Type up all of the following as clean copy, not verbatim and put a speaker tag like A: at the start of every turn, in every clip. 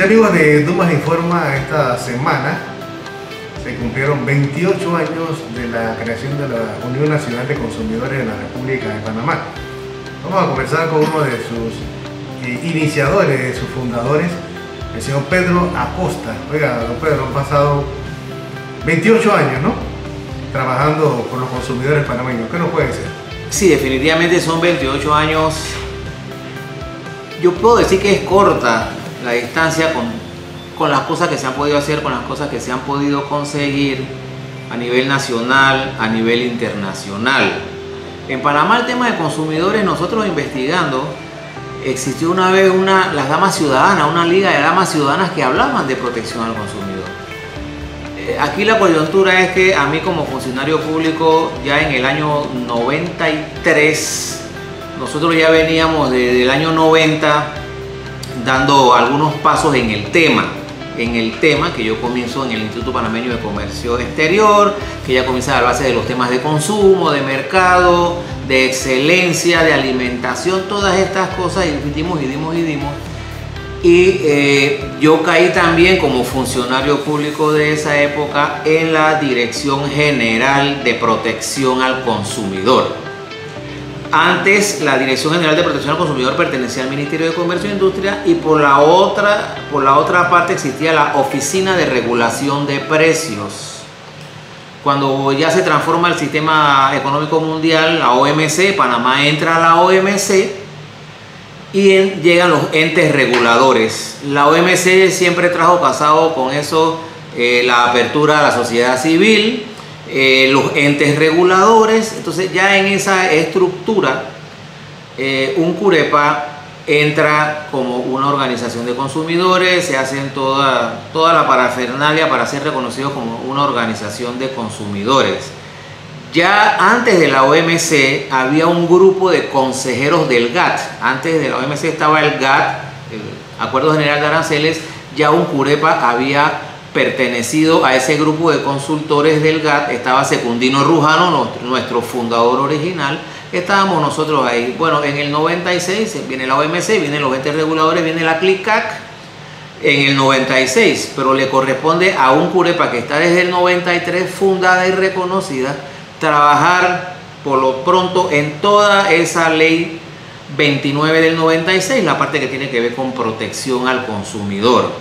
A: amigos de Dumas Informa, esta semana se cumplieron 28 años de la creación de la Unión Nacional de Consumidores de la República de Panamá. Vamos a conversar con uno de sus iniciadores, de sus fundadores, el señor Pedro Acosta. Oiga, don Pedro, han pasado 28 años, ¿no?, trabajando con los consumidores panameños. ¿Qué nos puede decir?
B: Sí, definitivamente son 28 años. Yo puedo decir que es corta la distancia con las cosas que se han podido hacer, con las cosas que se han podido conseguir a nivel nacional, a nivel internacional. En Panamá el tema de consumidores, nosotros investigando, existió una vez las damas ciudadanas, una liga de damas ciudadanas que hablaban de protección al consumidor. Aquí la coyuntura es que a mí como funcionario público, ya en el año 93, nosotros ya veníamos desde el año 90 dando algunos pasos en el tema que yo comienzo en el Instituto Panameño de Comercio Exterior, que ya comienza a hablarse de los temas de consumo, de mercado, de excelencia, de alimentación, todas estas cosas, y dimos. Y yo caí también como funcionario público de esa época en la Dirección General de Protección al Consumidor. Antes la Dirección General de Protección al Consumidor pertenecía al Ministerio de Comercio e Industria, y por la otra parte existía la Oficina de Regulación de Precios. Cuando ya se transforma el sistema económico mundial, la OMC, Panamá entra a la OMC y llegan los entes reguladores. La OMC siempre trajo casado con eso la apertura a la sociedad civil, los entes reguladores. Entonces ya en esa estructura un CUREPA entra como una organización de consumidores, se hacen toda la parafernalia para ser reconocido como una organización de consumidores. Ya antes de la OMC había un grupo de consejeros del GATT. Antes de la OMC estaba el GATT, el Acuerdo General de Aranceles. Ya un CUREPA había pertenecido a ese grupo de consultores del GATT. Estaba Secundino Rujano, nuestro fundador original. Estábamos nosotros ahí. Bueno, en el 96 viene la OMC, vienen los entes reguladores, viene la CLICAC en el 96, pero le corresponde a un CUREPA que está desde el 93 fundada y reconocida, trabajar por lo pronto en toda esa ley 29 del 96, la parte que tiene que ver con protección al consumidor.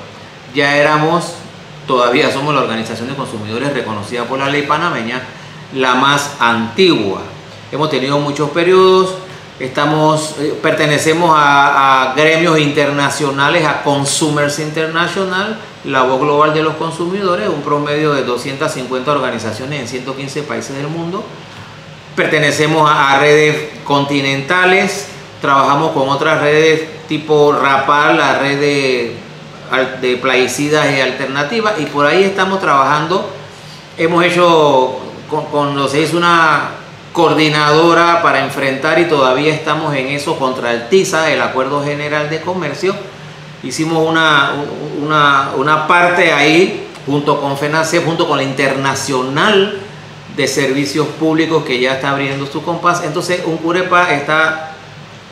B: Todavía somos la organización de consumidores reconocida por la ley panameña, la más antigua. Hemos tenido muchos periodos, pertenecemos a gremios internacionales, a Consumers International, la voz global de los consumidores, un promedio de 250 organizaciones en 115 países del mundo. Pertenecemos a redes continentales, trabajamos con otras redes tipo RAPAL, la red de plaguicidas y alternativas, y por ahí estamos trabajando. Hemos hecho se hizo una coordinadora para enfrentar, y todavía estamos en eso, contra el TISA, el Acuerdo General de Comercio. Hicimos una parte ahí junto con FENACE, junto con la Internacional de Servicios Públicos, que ya está abriendo su compás. Entonces un CUREPA está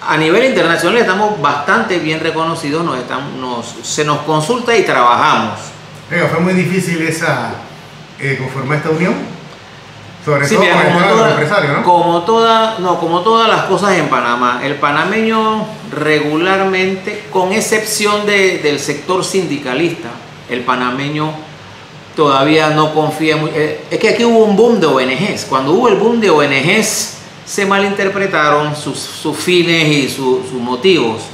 B: a nivel internacional, estamos bastante bien reconocidos, se nos consulta y trabajamos.
A: ¿Fue muy difícil conformar esta unión? Sobre
B: sí,
A: todo
B: mira,
A: con el tema de los empresarios, ¿no?
B: Como todas las cosas en Panamá, el panameño regularmente, con excepción del sector sindicalista, el panameño todavía no confía muy. Es que aquí hubo un boom de ONGs. Cuando hubo el boom de ONGs, se malinterpretaron sus fines y sus motivos.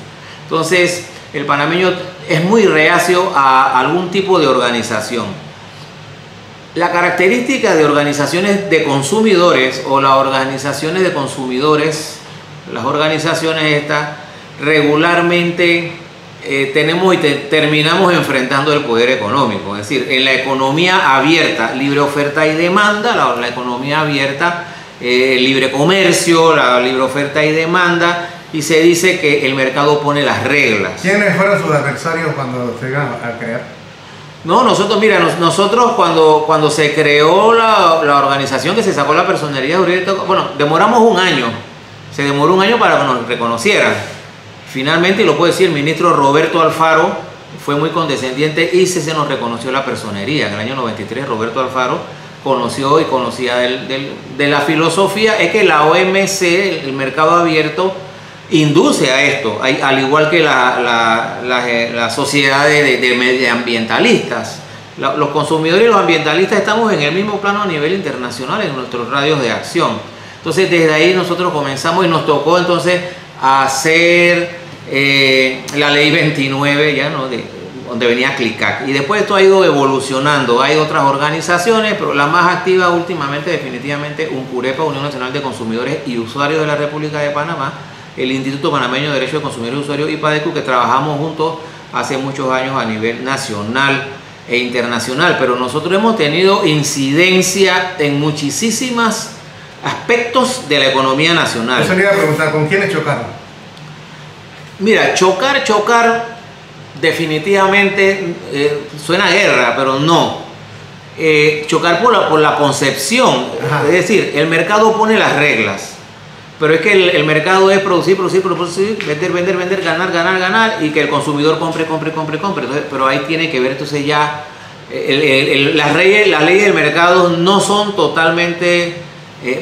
B: Entonces, el panameño es muy reacio a algún tipo de organización. La característica de organizaciones de consumidores o las organizaciones de consumidores, las organizaciones estas, regularmente tenemos y terminamos enfrentando el poder económico. Es decir, en la economía abierta, libre oferta y demanda, la economía abierta, libre comercio, la libre oferta y demanda, y se dice que el mercado pone las reglas.
A: ¿Quiénes fueron sus adversarios cuando se iban a crear?
B: No, nosotros cuando se creó la organización, que se sacó la personería jurídica, bueno, demoramos un año, se demoró un año para que nos reconocieran. Finalmente, y lo puede decir el ministro Roberto Alfaro, fue muy condescendiente y se nos reconoció la personería. En el año 93 Roberto Alfaro conoció y conocía de la filosofía, es que la OMC, el mercado abierto, induce a esto, al igual que la sociedad de medioambientalistas. Los consumidores y los ambientalistas estamos en el mismo plano a nivel internacional en nuestros radios de acción. Entonces desde ahí nosotros comenzamos y nos tocó entonces hacer la ley 29, ya, ¿no? Donde venía CLICAC. Y después esto ha ido evolucionando. Hay otras organizaciones, pero la más activa últimamente definitivamente UNCUREPA, Unión Nacional de Consumidores y Usuarios de la República de Panamá, el Instituto Panameño de Derechos de Consumidores y Usuarios y PADECU, que trabajamos juntos hace muchos años a nivel nacional e internacional. Pero nosotros hemos tenido incidencia en muchísimos aspectos de la economía nacional.
A: Eso le iba a preguntar, ¿con quiénes chocaron?
B: Mira, chocar definitivamente suena a guerra, pero no. Chocar por la concepción. Ajá. Es decir, el mercado pone las reglas, pero es que el mercado es producir, vender, ganar, y que el consumidor compre. Entonces, pero ahí tiene que ver, entonces ya las leyes del mercado no son totalmente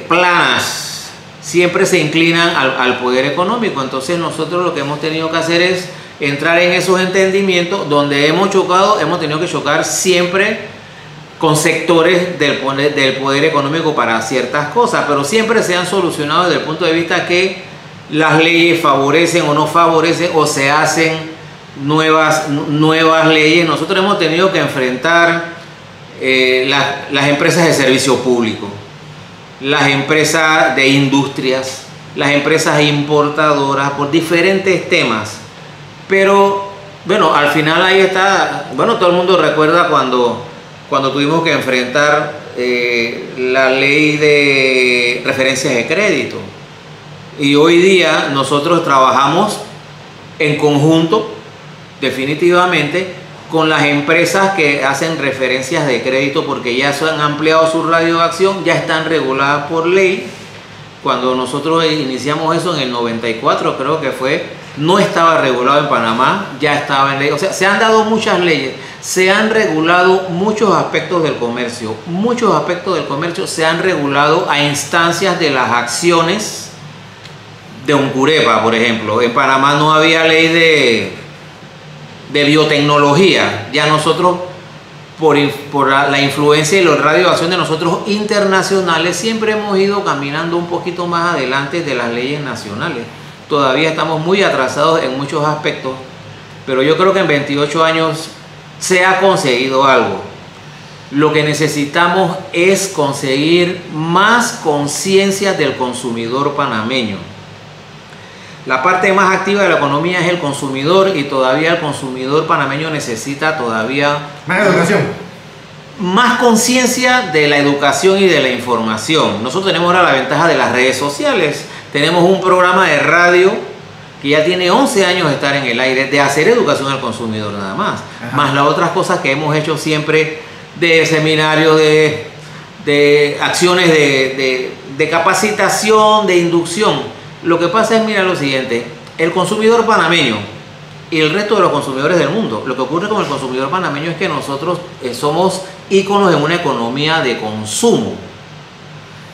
B: planas, siempre se inclinan al poder económico. Entonces nosotros lo que hemos tenido que hacer es entrar en esos entendimientos. Donde hemos chocado, hemos tenido que chocar siempre con sectores del poder económico para ciertas cosas, pero siempre se han solucionado desde el punto de vista que las leyes favorecen o no favorecen, o se hacen nuevas leyes. Nosotros hemos tenido que enfrentar las empresas de servicio público, las empresas de industrias, las empresas importadoras, por diferentes temas. Pero bueno, al final ahí está, bueno, todo el mundo recuerda cuando tuvimos que enfrentar la ley de referencias de crédito. Y hoy día nosotros trabajamos en conjunto, definitivamente, con las empresas que hacen referencias de crédito, porque ya se han ampliado su radio de acción, ya están reguladas por ley. Cuando nosotros iniciamos eso en el 94, creo que fue, no estaba regulado en Panamá, ya estaba en ley. O sea, se han dado muchas leyes, se han regulado muchos aspectos del comercio. Muchos aspectos del comercio se han regulado a instancias de las acciones de UNCUREPA, por ejemplo. En Panamá no había ley de biotecnología. Ya nosotros, por la influencia y la radioacción de nosotros internacionales, siempre hemos ido caminando un poquito más adelante de las leyes nacionales. Todavía estamos muy atrasados en muchos aspectos, pero yo creo que en 28 años se ha conseguido algo. Lo que necesitamos es conseguir más conciencia del consumidor panameño. La parte más activa de la economía es el consumidor, y todavía el consumidor panameño necesita todavía
A: más educación,
B: más conciencia de la educación y de la información. Nosotros tenemos ahora la ventaja de las redes sociales. Tenemos un programa de radio que ya tiene 11 años de estar en el aire, de hacer educación al consumidor nada más. Ajá. Más las otras cosas que hemos hecho siempre, de seminarios, de acciones de capacitación, de inducción. Lo que pasa es, mira lo siguiente, el consumidor panameño y el resto de los consumidores del mundo, lo que ocurre con el consumidor panameño es que nosotros somos íconos en una economía de consumo.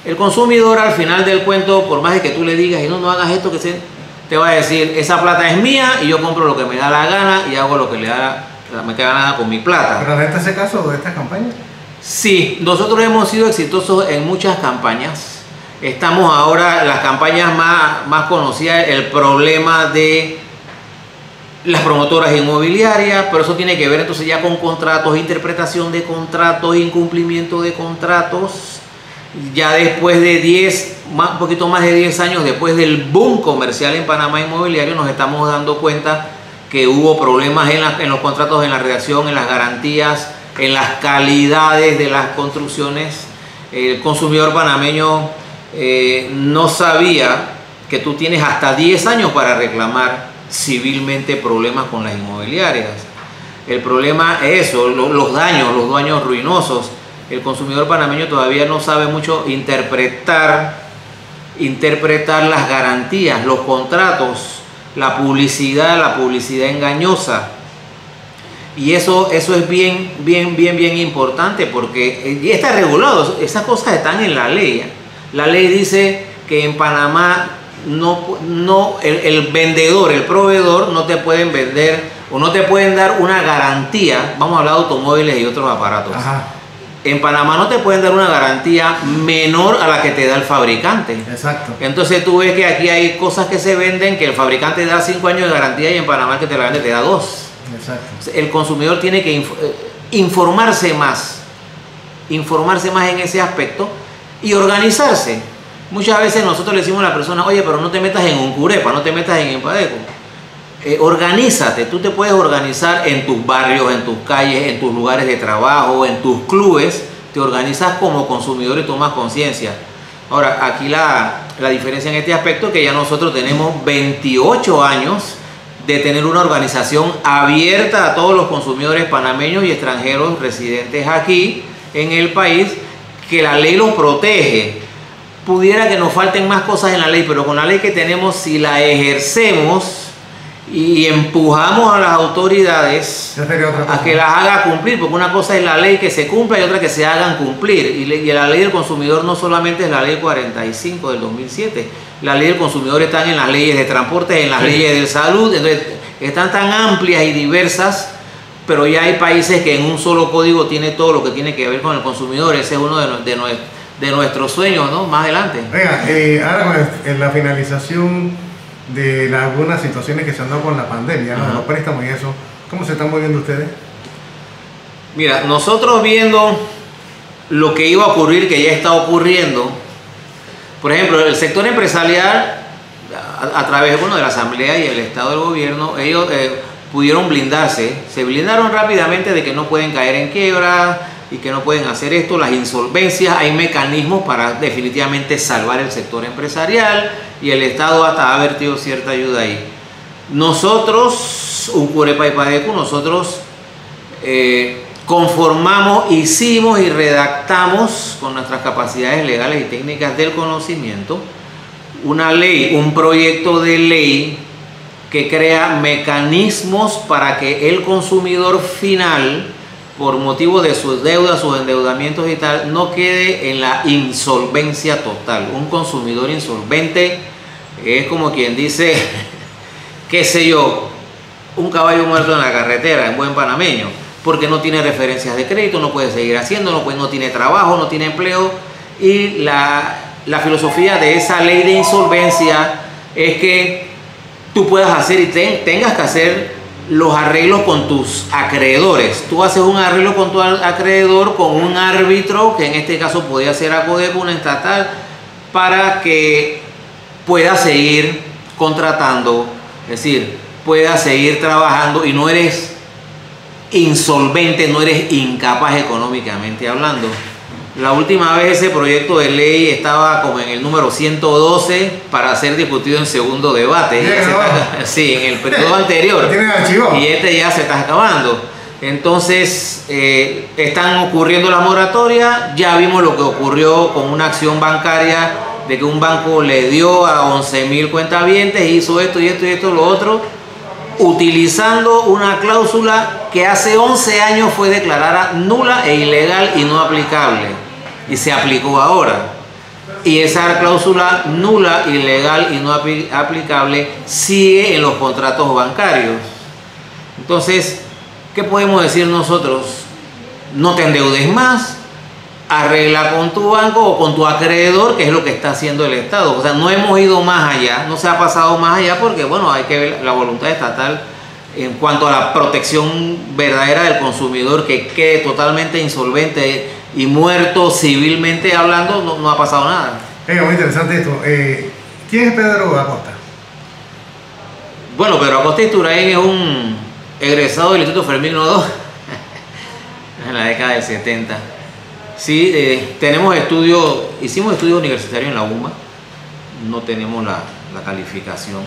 B: El consumidor, al final del cuento, por más de que tú le digas y no hagas esto, te va a decir, esa plata es mía y yo compro lo que me da la gana y hago lo que me da la gana con mi plata.
A: ¿Pero de este caso, de esta campaña?
B: Sí, nosotros hemos sido exitosos en muchas campañas. Estamos ahora, las campañas más conocidas, el problema de las promotoras inmobiliarias, pero eso tiene que ver entonces ya con contratos, interpretación de contratos, incumplimiento de contratos. Ya después de un poquito más de 10 años después del boom comercial en Panamá inmobiliario, nos estamos dando cuenta que hubo problemas en los contratos, en la redacción, en las garantías, en las calidades de las construcciones. El consumidor panameño no sabía que tú tienes hasta 10 años para reclamar civilmente problemas con las inmobiliarias. El problema es eso, los daños ruinosos. El consumidor panameño todavía no sabe mucho interpretar las garantías, los contratos, la publicidad engañosa. Y eso es bien importante porque ya está regulado, esas cosas están en la ley. La ley dice que en Panamá el vendedor, el proveedor no te pueden vender o no te pueden dar una garantía, vamos a hablar de automóviles y otros aparatos.
A: Ajá.
B: En Panamá no te pueden dar una garantía menor a la que te da el fabricante.
A: Exacto.
B: Entonces tú ves que aquí hay cosas que se venden que el fabricante da 5 años de garantía y en Panamá el que te la vende te da 2.
A: Exacto.
B: El consumidor tiene que informarse más en ese aspecto y organizarse. Muchas veces nosotros le decimos a la persona, oye, pero no te metas en Uncurepa, no te metas en Empadeco. Organízate, tú te puedes organizar en tus barrios, en tus calles, en tus lugares de trabajo, en tus clubes, te organizas como consumidor y tomas conciencia. Ahora, aquí la diferencia en este aspecto es que ya nosotros tenemos 28 años de tener una organización abierta a todos los consumidores panameños y extranjeros residentes aquí en el país, que la ley los protege. Pudiera que nos falten más cosas en la ley, pero con la ley que tenemos, si la ejercemos y empujamos a las autoridades a que las haga cumplir, porque una cosa es la ley que se cumpla y otra que se hagan cumplir. Y la ley del consumidor no solamente es la ley 45 del 2007, la ley del consumidor está en las leyes de transporte, en las leyes de salud, entonces están tan amplias y diversas, pero ya hay países que en un solo código tiene todo lo que tiene que ver con el consumidor. Ese es uno de nuestros sueños, ¿no? Más adelante.
A: Venga, ahora en la finalización de algunas situaciones que se han dado con la pandemia, ¿no? Los préstamos y eso, ¿cómo se están moviendo ustedes?
B: Mira, nosotros viendo lo que iba a ocurrir, que ya está ocurriendo, por ejemplo, el sector empresarial, a través de la Asamblea y el Estado del Gobierno, ellos pudieron blindarse, se blindaron rápidamente de que no pueden caer en quiebra y que no pueden hacer esto, las insolvencias. Hay mecanismos para definitivamente salvar el sector empresarial y el Estado hasta ha vertido cierta ayuda ahí. Nosotros, Uncurepa y Padeco, nosotros conformamos, hicimos y redactamos con nuestras capacidades legales y técnicas del conocimiento una ley, un proyecto de ley que crea mecanismos para que el consumidor final, por motivo de sus deudas, sus endeudamientos y tal, no quede en la insolvencia total. Un consumidor insolvente es como quien dice, qué sé yo, un caballo muerto en la carretera, en buen panameño, porque no tiene referencias de crédito, no puede seguir haciéndolo, pues no tiene trabajo, no tiene empleo. Y la filosofía de esa ley de insolvencia es que tú puedas hacer y tengas que hacer los arreglos con tus acreedores. Tú haces un arreglo con tu acreedor, con un árbitro, que en este caso podría ser Acodeco, una estatal, para que pueda seguir contratando, es decir, pueda seguir trabajando y no eres insolvente, no eres incapaz económicamente hablando. La última vez ese proyecto de ley estaba como en el número 112 para ser discutido en segundo debate. Sí, en el periodo anterior. Y este ya se está acabando. Entonces, están ocurriendo las moratorias. Ya vimos lo que ocurrió con una acción bancaria de que un banco le dio a 11.000 cuentavientes, hizo esto y esto y esto, lo otro, utilizando una cláusula que hace 11 años fue declarada nula e ilegal y no aplicable, y se aplicó ahora. Y esa cláusula nula, ilegal y no aplicable sigue en los contratos bancarios. Entonces, ¿qué podemos decir nosotros? No te endeudes más, arregla con tu banco o con tu acreedor, que es lo que está haciendo el Estado. O sea, no hemos ido más allá, no se ha pasado más allá porque, bueno, hay que ver la voluntad estatal en cuanto a la protección verdadera del consumidor, que quede totalmente insolvente y muerto civilmente hablando, no ha pasado nada.
A: Muy interesante esto. ¿Quién es Pedro Acosta?
B: Bueno, Pedro Acosta Iturain es un egresado del Instituto Fermín Nodó en la década del 70. Sí, hicimos estudios universitarios en la UMA, no tenemos la calificación,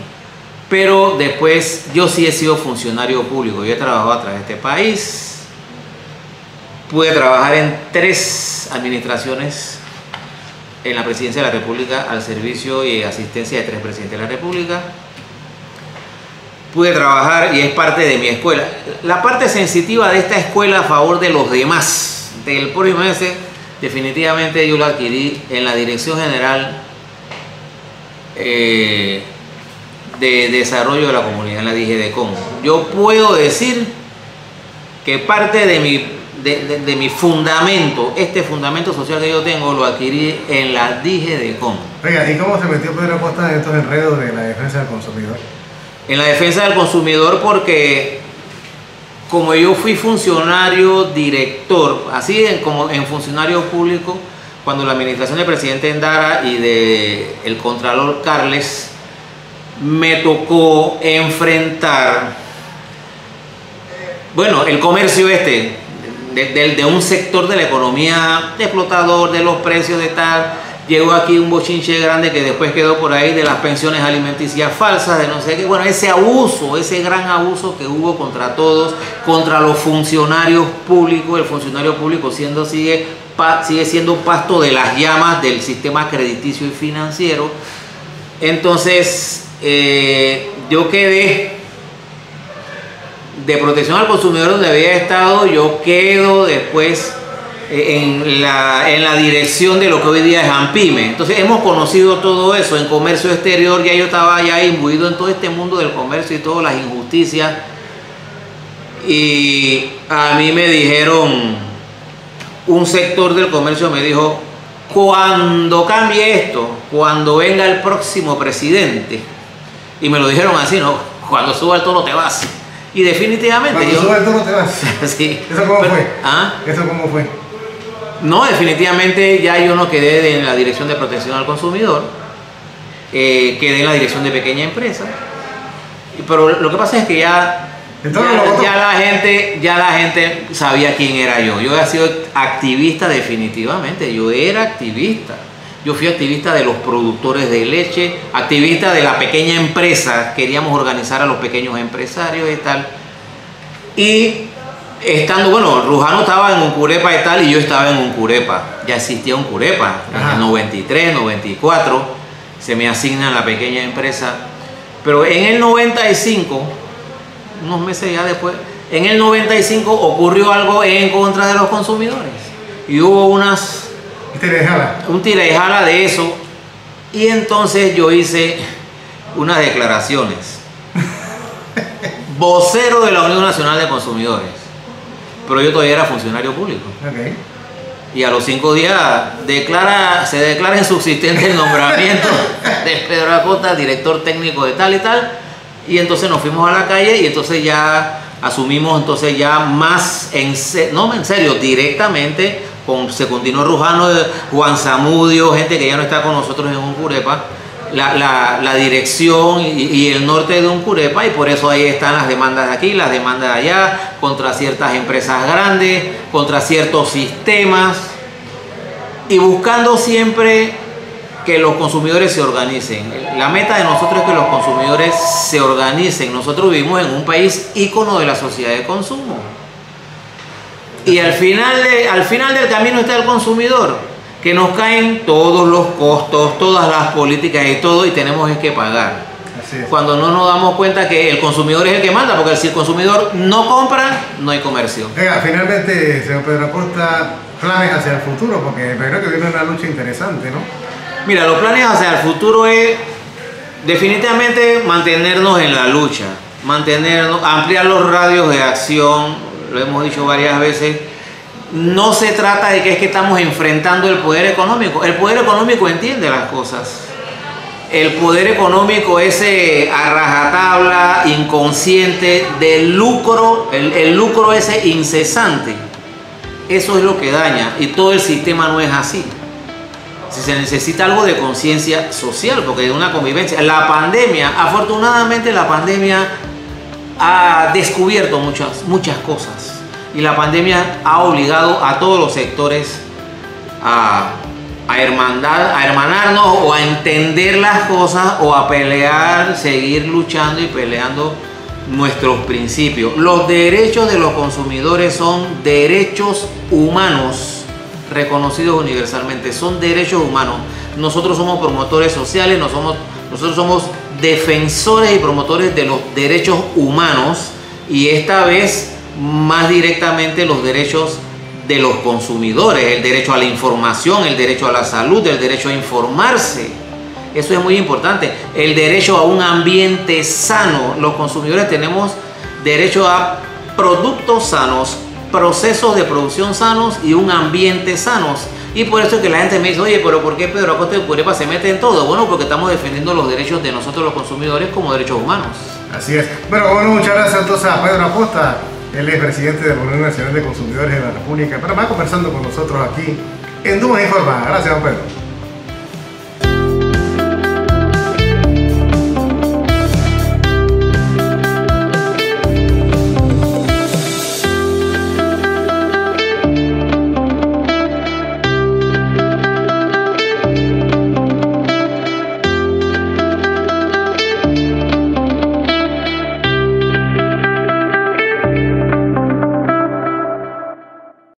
B: pero después yo sí he sido funcionario público, yo he trabajado a través de este país, pude trabajar en 3 administraciones en la Presidencia de la República al servicio y asistencia de 3 presidentes de la República. pude trabajar y es parte de mi escuela. La parte sensitiva de esta escuela a favor de los demás, del próximo mes, definitivamente yo la adquirí en la Dirección General de Desarrollo de la Comunidad, en la DGDECON. Yo puedo decir que parte de mi fundamento, este fundamento social que yo tengo, lo adquirí en la DGDECON.
A: Oiga, ¿y cómo se metió Pedro Acosta en estos enredos de la defensa del consumidor?
B: En la defensa del consumidor porque como yo fui funcionario director, así como en funcionario público, cuando la administración del presidente Endara y del contralor Carles, me tocó enfrentar, bueno, el comercio de un sector de la economía, de explotador, de los precios de tal. Llegó aquí un bochinche grande que después quedó por ahí de las pensiones alimenticias falsas, de no sé qué. Bueno, ese abuso, ese gran abuso que hubo contra todos, contra los funcionarios públicos. El funcionario público sigue siendo pasto de las llamas del sistema crediticio y financiero. Entonces, yo quedé de protección al consumidor donde había estado, yo quedo después en la dirección de lo que hoy día es ANPYME. Entonces hemos conocido todo eso en comercio exterior. Ya yo estaba ya imbuido en todo este mundo del comercio y todas las injusticias, y a mí me dijeron, un sector del comercio me dijo, cuando cambie esto, cuando venga el próximo presidente, y me lo dijeron así, ¿no? Cuando suba el tono te vas. Y definitivamente
A: cuando suba el tono te vas.
B: Sí.
A: ¿Eso cómo fue?
B: ¿Ah?
A: ¿Eso cómo fue?
B: No, definitivamente ya yo no quedé en la dirección de protección al consumidor, quedé en la dirección de pequeña empresa, pero lo que pasa es que ya la gente sabía quién era yo. Yo había sido activista definitivamente, yo era activista. Yo fui activista de los productores de leche, activista de la pequeña empresa, queríamos organizar a los pequeños empresarios y tal. Y estando, bueno, Rujano estaba en Uncurepa y tal, y yo estaba en Uncurepa. Ya existía Uncurepa. En el 93, 94, se me asigna la pequeña empresa. Pero en el 95, unos meses ya después, en el 95 ocurrió algo en contra de los consumidores. Y hubo un tira y jala de eso. Y entonces yo hice unas declaraciones. Vocero de la Unión Nacional de Consumidores. Pero yo todavía era funcionario público.
A: Okay.
B: Y a los 5 días se declara insubsistente el nombramiento de Pedro Acosta, director técnico de tal y tal. Y entonces nos fuimos a la calle y entonces ya asumimos ya más en serio, directamente con Secundino Rujano, Juan Zamudio, gente que ya no está con nosotros en Uncurepa, la dirección y el norte de Uncurepa, y por eso ahí están las demandas de aquí, las demandas de allá, contra ciertas empresas grandes, contra ciertos sistemas, y buscando siempre que los consumidores se organicen. La meta de nosotros es que los consumidores se organicen. Nosotros vivimos en un país ícono de la sociedad de consumo. Y al final del camino está el consumidor, que nos caen todos los costos, todas las políticas y todo, y tenemos que pagar.
A: Así es.
B: Cuando no nos damos cuenta que el consumidor es el que manda, porque si el consumidor no compra, no hay comercio.
A: Venga, finalmente, señor Pedro Acosta, planes hacia el futuro, porque creo que viene una lucha interesante, ¿no?
B: Mira, los planes hacia el futuro es definitivamente mantenernos en la lucha, ampliar los radios de acción, lo hemos dicho varias veces. No se trata de que es que estamos enfrentando el poder económico. El poder económico entiende las cosas. El poder económico, ese a rajatabla, inconsciente, del lucro, el lucro ese incesante, eso es lo que daña, y todo el sistema no es así. Si se necesita algo de conciencia social, porque de una convivencia. La pandemia, afortunadamente la pandemia ha descubierto muchas cosas, y la pandemia ha obligado a todos los sectores a hermanarnos, o a entender las cosas, o a pelear, seguir luchando y peleando nuestros principios. Los derechos de los consumidores son derechos humanos reconocidos universalmente, son derechos humanos. Nosotros somos promotores sociales, nosotros somos defensores y promotores de los derechos humanos, y esta vez más directamente los derechos de los consumidores, el derecho a la información, el derecho a la salud, el derecho a informarse. Eso es muy importante. El derecho a un ambiente sano. Los consumidores tenemos derecho a productos sanos, procesos de producción sanos y un ambiente sanos. Y por eso es que la gente me dice, oye, pero ¿por qué Pedro Acosta de Purepa se mete en todo? Bueno, porque estamos defendiendo los derechos de nosotros los consumidores como derechos humanos.
A: Así es. Bueno, muchas gracias entonces a Pedro Acosta. Él es presidente de la Unión Nacional de Consumidores de la República de Panamá, conversando con nosotros aquí en Dumas Informadas. Gracias, don Pedro.